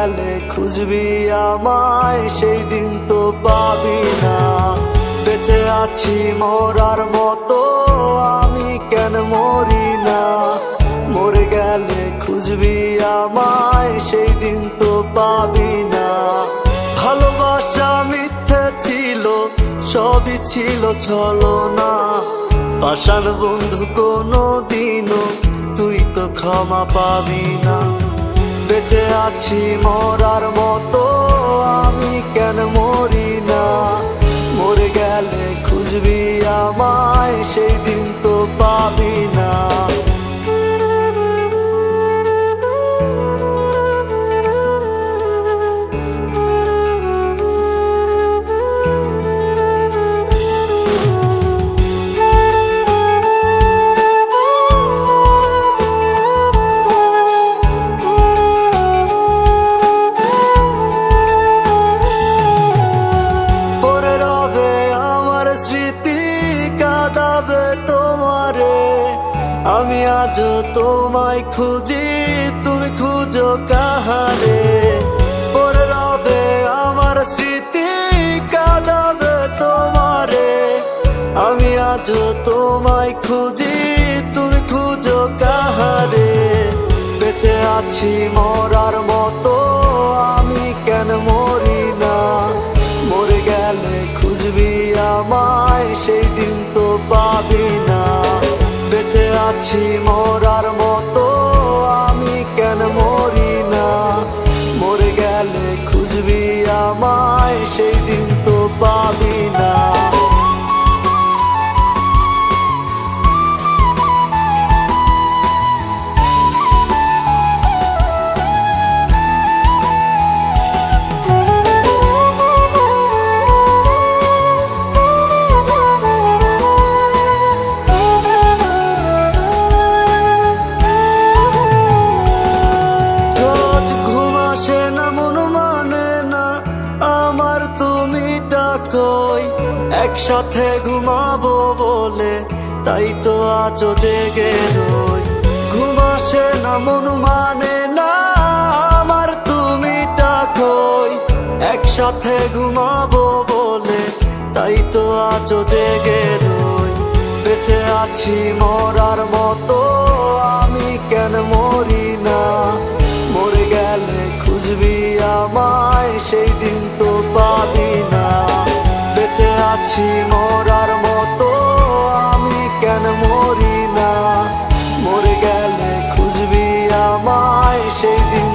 গেলে খুঁজবি আমায়, সেই দিন তো পাবি না। বেঁচে আছি মরার মতো, আমি কেন মরি না? মরে গেলে খুঁজবি আমায়, সেই দিন তো পাবি না। ভালোবাসা মিথ্যে ছিল, সবই ছিল ছলনা। পাষাণ বন্ধু কোনো দিনও তুই তো ক্ষমা পাবি না। বেঁচে আছি মরার মতো, আমি কেন মরি না? মরে গেলে খুঁজবি আমায়, সেই দিন তো পাবি না। আমি আজও তোমায় খুঁজি, তুমি খুঁজো কাহারে? পরে রবে আমার স্মৃতি, কাঁদাবে তোমারে। আমি আজও তোমায় খুঁজি, তুমি খুঁজো কাহারে? বেঁচে আছি মরার মতো, আমি কেন মরি না? মরে গেলে খুঁজবি আমায়, সেই দিন তো পাবি না। বেঁচে আছি মরার মতো, আমি কেন মরি না? মরে গেলে খুঁজবি আমায়, সেই দিন তো পাবি না। একসাথে ঘুমাবো বলে তাই তো আজও জেগে রই। ঘুম আসে না, মন মানে না আমার, তুমি ডাকোই। একসাথে ঘুমাবো বলে তাই তো আজও জেগে রই। বেঁচে আছি মরার মতো, আমি কেন মরি না? মরে গেলে খুঁজবি আমায়, সেই দিন তো পাবি না। বেঁচে আছি মরার মতো, আমি কেন মরি না? মরে গেলে খুঁজবি আমায়, সেই দিন